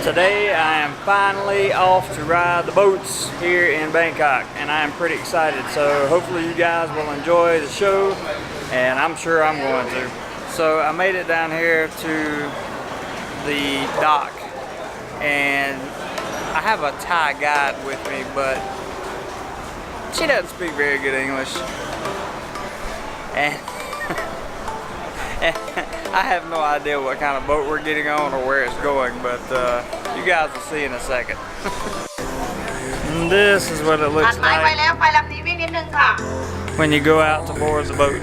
Today I am finally off to ride the boats here in Bangkok, and I am pretty excited. So hopefully you guys will enjoy the show, and I'm sure I'm going to. So I made it down here to the dock, and I have a Thai guide with me, but she doesn't speak very good English. And I have no idea what kind of boat we're getting on or where it's going, but you guys will see in a second. And this is what it looks like when you go out to board the boat.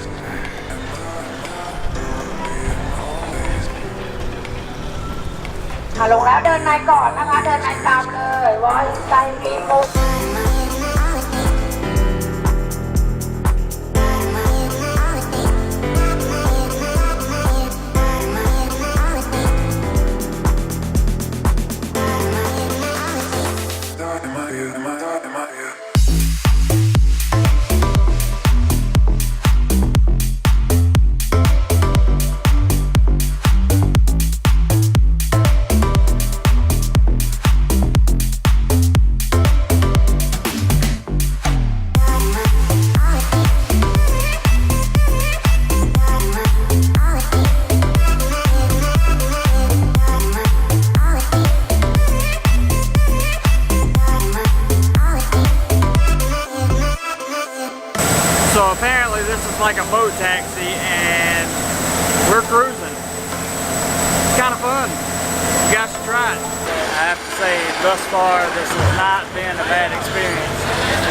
So apparently this is like a boat taxi, and we're cruising. It's kind of fun. You guys should try it. I have to say, thus far, this has not been a bad experience.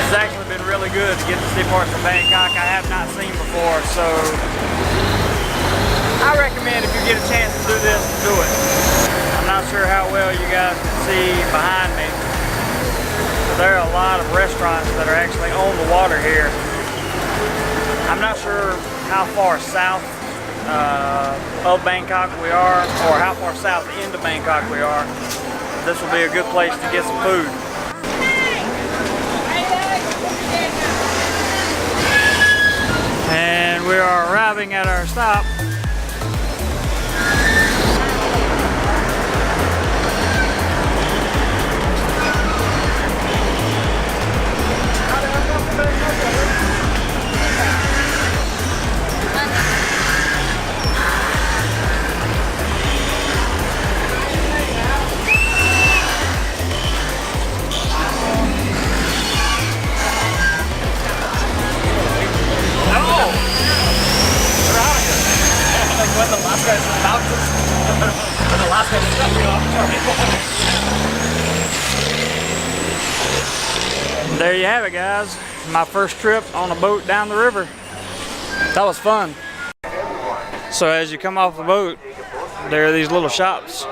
It's actually been really good to get to see parts of Bangkok I have not seen before. So I recommend if you get a chance to do this, do it. I'm not sure how well you guys can see behind me, but there are a lot of restaurants that are actually on the water here. I'm not sure how far south of Bangkok we are, or how far south into Bangkok we are. This will be a good place to get some food. And we are arriving at our stop. There you have it, guys. My first trip on a boat down the river. That was fun. So as you come off the boat, there are these little shops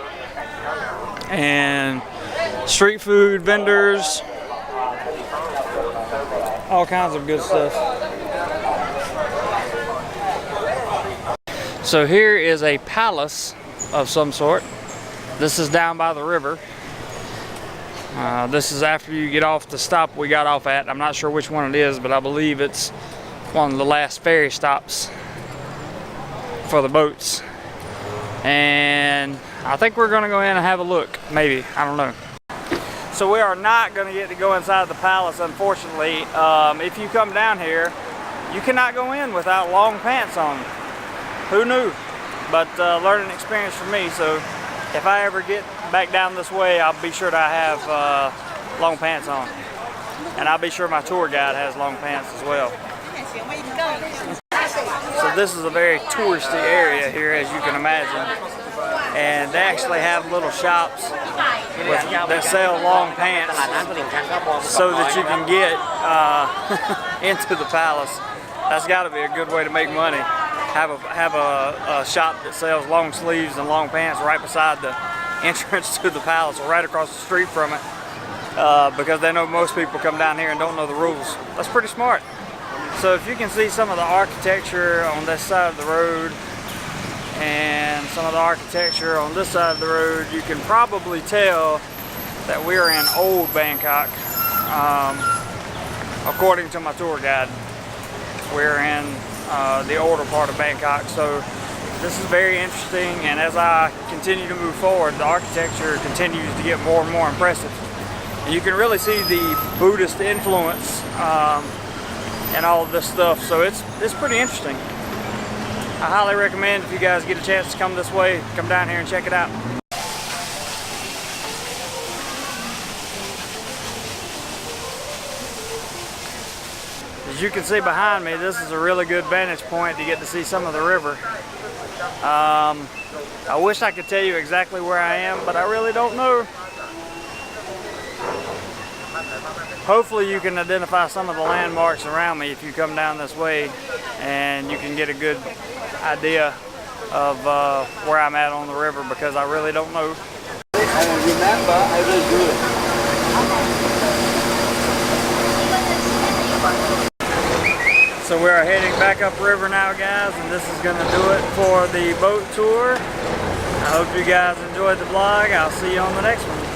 and street food vendors, all kinds of good stuff. So here is a palace of some sort. This is down by the river. This is after you get off the stop we got off at. I'm not sure which one it is, but I believe it's one of the last ferry stops for the boats. And I think we're gonna go in and have a look, maybe, I don't know. So we are not gonna get to go inside the palace, unfortunately. If you come down here, you cannot go in without long pants on. Who knew? But learning experience for me, so if I ever get back down this way, I'll be sure to have long pants on. And I'll be sure my tour guide has long pants as well. So this is a very touristy area here, as you can imagine. And they actually have little shops that sell long pants so that you can get into the palace. That's got to be a good way to make money. Have a shop that sells long sleeves and long pants right beside the entrance to the palace, or right across the street from it, because they know most people come down here and don't know the rules. That's pretty smart. So if you can see some of the architecture on this side of the road and some of the architecture on this side of the road, you can probably tell that we are in old Bangkok. According to my tour guide, we're in the older part of Bangkok. So this is very interesting, and as I continue to move forward, the architecture continues to get more and more impressive. And you can really see the Buddhist influence and all of this stuff, so it's pretty interesting. I highly recommend, if you guys get a chance to come this way, come down here and check it out. As you can see behind me, this is a really good vantage point to get to see some of the river. I wish I could tell you exactly where I am, but I really don't know. Hopefully you can identify some of the landmarks around me if you come down this way, and you can get a good idea of where I'm at on the river, because I really don't know. I remember, I will do it. So we're heading back upriver now, guys, and this is going to do it for the boat tour. I hope you guys enjoyed the vlog. I'll see you on the next one.